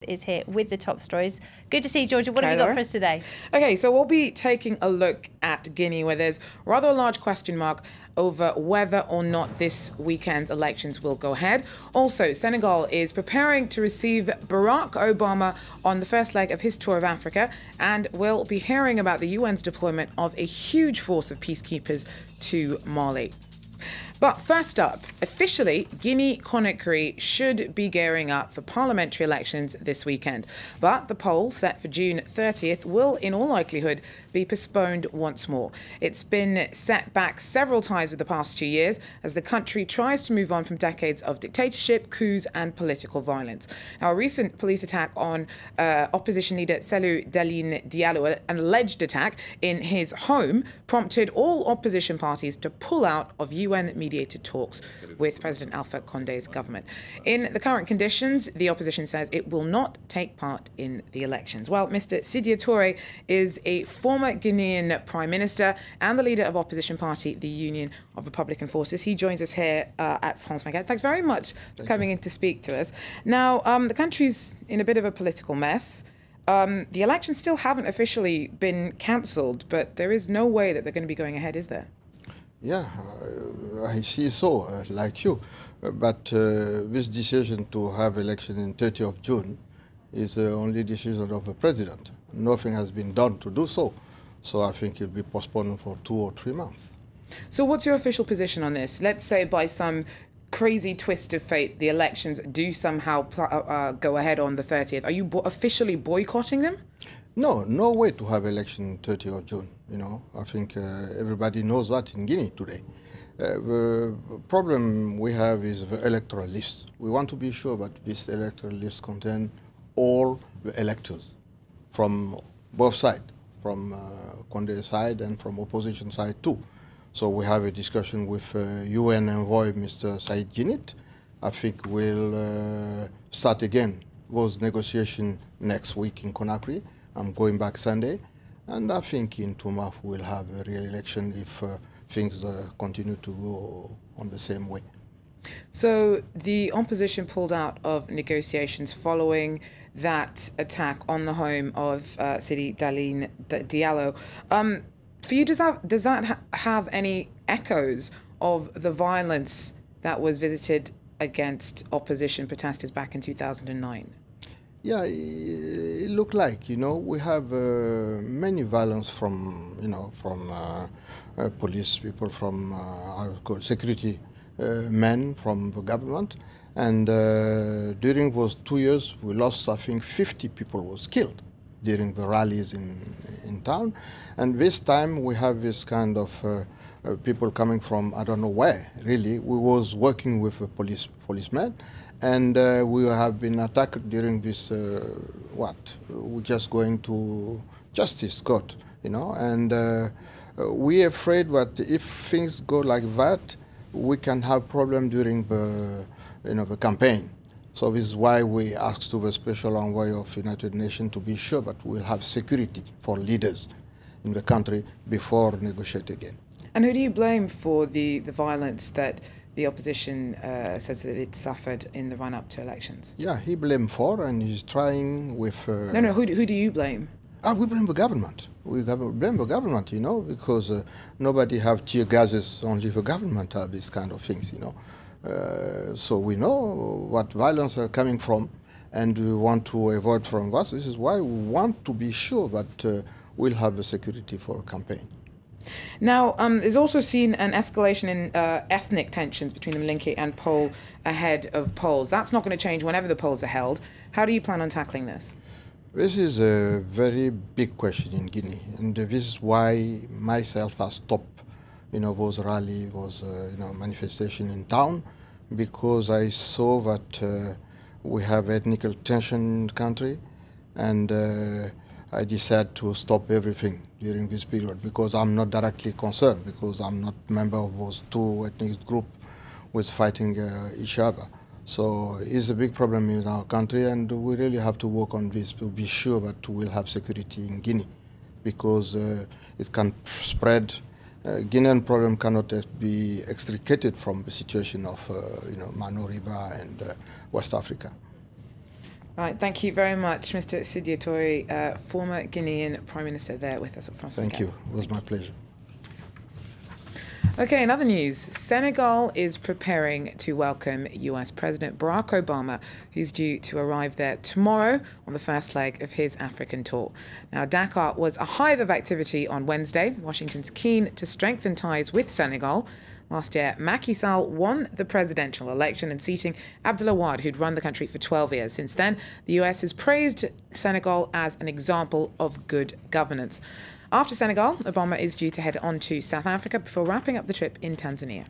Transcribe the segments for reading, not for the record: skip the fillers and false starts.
is here with the top stories. Good to see you, Georgia. What have you got for us today? Okay, so we'll be taking a look at Guinea, where there's rather a large question mark over whether or not this weekend's elections will go ahead. Also, Senegal is preparing to receive Barack Obama on the first leg of his tour of Africa, and we'll be hearing about the UN's deployment of a huge force of peacekeepers to Mali. But first up, officially, Guinea Conakry should be gearing up for parliamentary elections this weekend. But the poll, set for June 30th, will in all likelihood be postponed once more. It's been set back several times over the past 2 years as the country tries to move on from decades of dictatorship, coups and political violence. Now, a recent police attack on opposition leader Sebha Diallo, an alleged attack in his home, prompted all opposition parties to pull out of UN mediated talks with President Alpha Conde's government. In the current conditions, the opposition says it will not take part in the elections. Well, Mr. Sidya Touré is a former Guinean Prime Minister and the leader of opposition party, the Union of Republican Forces. He joins us here at France 24. Thanks very much for coming in to speak to us. Now, the country's in a bit of a political mess. The elections still haven't officially been cancelled, but there is no way that they're going to be going ahead, is there? Yeah, I see so, like you. But this decision to have election in 30th of June is the only decision of the president. Nothing has been done to do so. So I think it'll be postponed for 2 or 3 months. So what's your official position on this? Let's say by some crazy twist of fate, the elections do somehow go ahead on the 30th. Are you officially boycotting them? No, no way to have election 30th of June. You know, I think everybody knows that in Guinea today. The problem we have is the electoral list. We want to be sure that this electoral list contains all the electors from both sides, from Conde's side and from opposition side too. So we have a discussion with UN envoy Mr. Said Djinnit. I think we'll start again those negotiations next week in Conakry. I'm going back Sunday, and I think in 2 months we'll have a real election if things continue to go on the same way. So the opposition pulled out of negotiations following that attack on the home of Sebha Diallo. For you, does that have any echoes of the violence that was visited against opposition protesters back in 2009? Yeah, it looked like, you know, we have many violence from, you know, from police people, from security men from the government. And during those 2 years, we lost, I think, 50 people was killed during the rallies in town. And this time we have this kind of people coming from, I don't know where, really. We was working with a policemen. And we have been attacked during this, we're just going to justice court, you know, and we're afraid that if things go like that, we can have problem during the, you know, the campaign. So this is why we asked to the Special Envoy of United Nations to be sure that we'll have security for leaders in the country before negotiate again. And who do you blame for the violence that the opposition says that it suffered in the run-up to elections? Yeah, he blamed for, and he's trying with... No, who do you blame? We blame the government. We blame the government, you know, because nobody have tear gases, only the government have these kind of things, you know. So we know what violence are coming from, and we want to avoid from that. This is why we want to be sure that we'll have the security for a campaign. Now, there's also seen an escalation in ethnic tensions between the Mlinke and Pole ahead of polls. That's not going to change whenever the polls are held. How do you plan on tackling this? This is a very big question in Guinea, and this is why myself has stopped, you know, those rally, those you know, manifestation in town, because I saw that we have ethnic tension in the country, and I decided to stop everything during this period, because I'm not directly concerned, because I'm not member of those two ethnic groups with fighting each other. So it's a big problem in our country, and we really have to work on this to be sure that we'll have security in Guinea, because it can spread. Guinean problem cannot be extricated from the situation of you know, Mano River and West Africa. Right, thank you very much, Mr. Sidya Touré, former Guinean Prime Minister, there with us. Thank you. It was my pleasure. Okay, in other news, Senegal is preparing to welcome US President Barack Obama, who's due to arrive there tomorrow on the first leg of his African tour. Now, Dakar was a hive of activity on Wednesday. Washington's keen to strengthen ties with Senegal. Last year, Macky Sall won the presidential election and seating Abdoulaye Wade, who'd run the country for 12 years. Since then, the US has praised Senegal as an example of good governance. After Senegal, Obama is due to head on to South Africa before wrapping up the trip in Tanzania.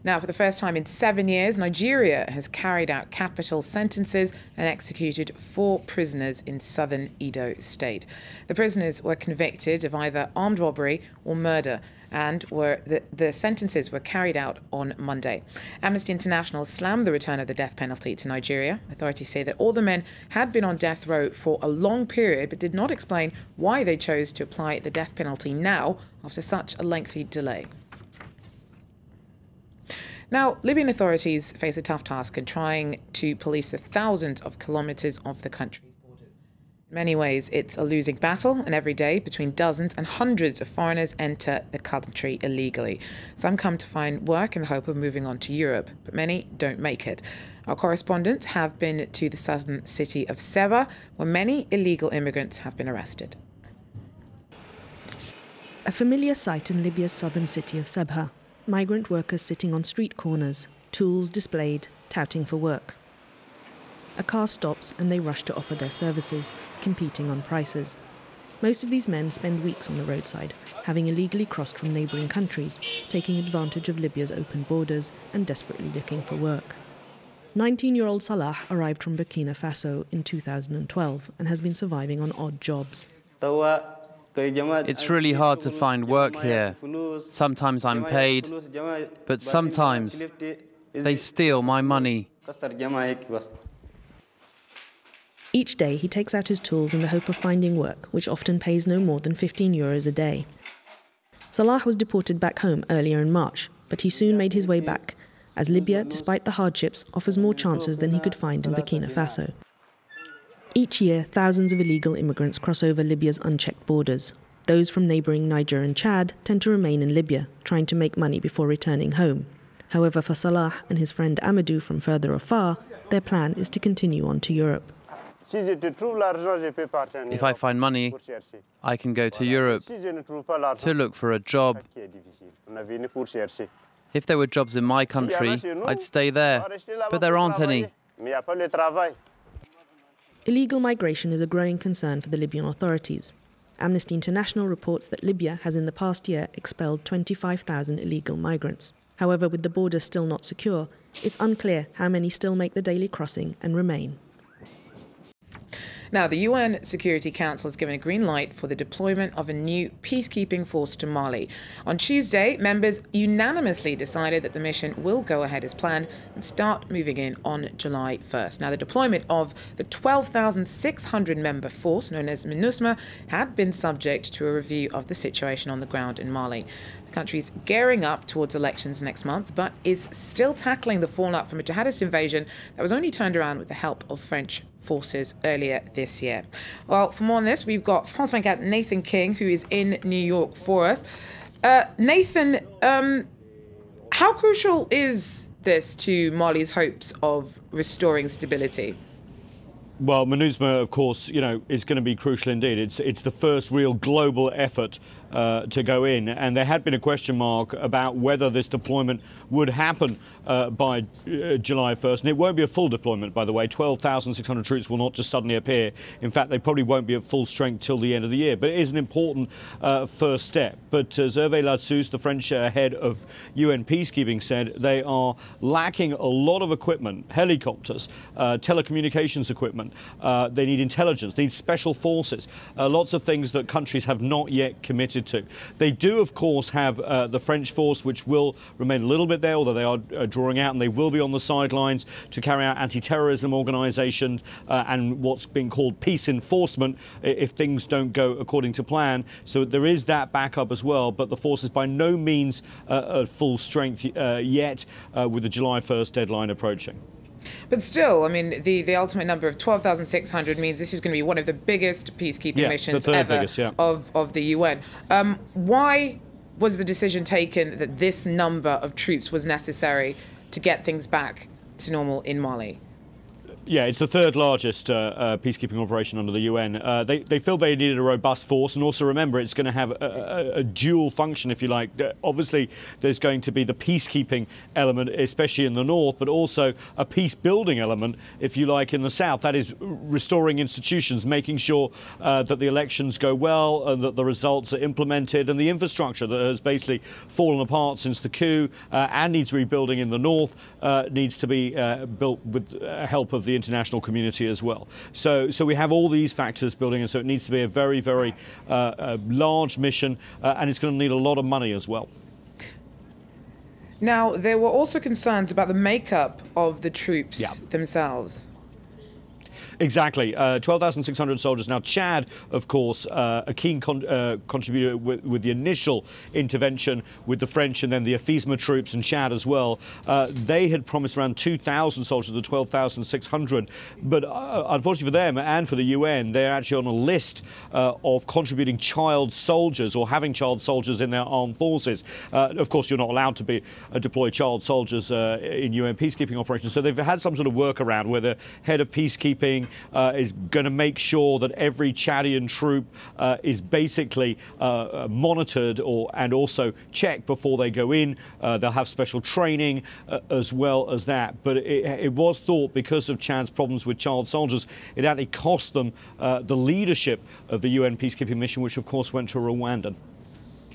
Now, for the first time in 7 years, Nigeria has carried out capital sentences and executed 4 prisoners in southern Edo State. The prisoners were convicted of either armed robbery or murder, and the sentences were carried out on Monday. Amnesty International slammed the return of the death penalty to Nigeria. Authorities say that all the men had been on death row for a long period, but did not explain why they chose to apply the death penalty now after such a lengthy delay. Now, Libyan authorities face a tough task in trying to police the thousands of kilometres of the country's borders. In many ways, it's a losing battle, and every day between dozens and hundreds of foreigners enter the country illegally. Some come to find work in the hope of moving on to Europe, but many don't make it. Our correspondents have been to the southern city of Sebha, where many illegal immigrants have been arrested. A familiar sight in Libya's southern city of Sebha. Migrant workers sitting on street corners, tools displayed, touting for work. A car stops and they rush to offer their services, competing on prices. Most of these men spend weeks on the roadside, having illegally crossed from neighbouring countries, taking advantage of Libya's open borders and desperately looking for work. 19-year-old Salah arrived from Burkina Faso in 2012 and has been surviving on odd jobs. It's really hard to find work here. Sometimes I'm paid, but sometimes they steal my money. Each day he takes out his tools in the hope of finding work, which often pays no more than 15 euros a day. Salah was deported back home earlier in March, but he soon made his way back, as Libya, despite the hardships, offers more chances than he could find in Burkina Faso. Each year, thousands of illegal immigrants cross over Libya's unchecked borders. Those from neighbouring Niger and Chad tend to remain in Libya, trying to make money before returning home. However, for Salah and his friend Amadou from further afar, their plan is to continue on to Europe. If I find money, I can go to Europe to look for a job. If there were jobs in my country, I'd stay there, but there aren't any. Illegal migration is a growing concern for the Libyan authorities. Amnesty International reports that Libya has in the past year expelled 25,000 illegal migrants. However, with the border still not secure, it's unclear how many still make the daily crossing and remain. Now, the UN Security Council has given a green light for the deployment of a new peacekeeping force to Mali. On Tuesday, members unanimously decided that the mission will go ahead as planned and start moving in on July 1st. Now, the deployment of the 12,600-member force, known as Minusma, had been subject to a review of the situation on the ground in Mali. The country's gearing up towards elections next month, but is still tackling the fallout from a jihadist invasion that was only turned around with the help of French forces earlier this year. Well, for more on this, we've got France 24 Nathan King, who is in New York for us. Nathan, how crucial is this to Mali's hopes of restoring stability? Well, Minusma, of course, is going to be crucial indeed. It's the first real global effort to go in, and there had been a question mark about whether this deployment would happen by July 1st, and it won't be a full deployment, by the way. 12,600 troops will not just suddenly appear. In fact, they probably won't be at full strength till the end of the year, but it is an important first step. But Hervé Latsous, the French head of UN peacekeeping, said they are lacking a lot of equipment, helicopters, telecommunications equipment. They need intelligence, they need special forces, lots of things that countries have not yet committed to. They do, of course, have the French force, which will remain a little bit there, although they are drawing out, and they will be on the sidelines to carry out anti-terrorism organisation and what's being called peace enforcement if things don't go according to plan. So there is that backup as well, but the force is by no means at full strength yet with the July 1st deadline approaching. But still, I mean, the ultimate number of 12,600 means this is going to be one of the biggest peacekeeping missions ever of the UN. Why was the decision taken that this number of troops was necessary to get things back to normal in Mali? Yeah, it's the third largest peacekeeping operation under the UN. They felt they needed a robust force, and also remember it's going to have a dual function, if you like. Obviously, there's going to be the peacekeeping element, especially in the north, but also a peace-building element, if you like, in the south. That is restoring institutions, making sure that the elections go well and that the results are implemented, and the infrastructure that has basically fallen apart since the coup and needs rebuilding in the north needs to be built with help of the international community as well. So we have all these factors building, and so it needs to be a very, very large mission, and it's going to need a lot of money as well. Now, there were also concerns about the makeup of the troops themselves. Exactly. 12,600 soldiers. Now, Chad, of course, a keen contributor with the initial intervention with the French and then the AFISMA troops and Chad as well. They had promised around 2,000 soldiers of the 12,600. But unfortunately for them and for the UN, they're actually on a list of contributing child soldiers or having child soldiers in their armed forces. Of course, you're not allowed to deploy child soldiers in UN peacekeeping operations. So they've had some sort of workaround where the head of peacekeeping is going to make sure that every Chadian troop is basically monitored and also checked before they go in. They'll have special training as well as that. But it was thought, because of Chad's problems with child soldiers, it actually cost them the leadership of the UN peacekeeping mission, which of course went to Rwandan.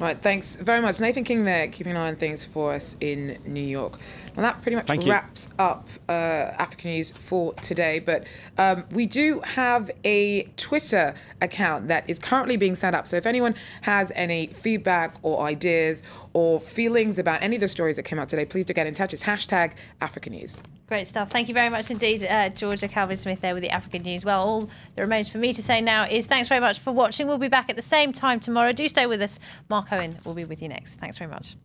Right, thanks very much. Nathan King there, keeping an eye on things for us in New York. And that pretty much wraps up African News for today. But we do have a Twitter account that is currently being set up. So if anyone has any feedback or ideas or feelings about any of the stories that came out today, please do get in touch. It's #AfricanNews. Great stuff. Thank you very much indeed, Georgia Calvin-Smith there with the African News. Well, all that remains for me to say now is thanks very much for watching. We'll be back at the same time tomorrow. Do stay with us. Mark Owen will be with you next. Thanks very much.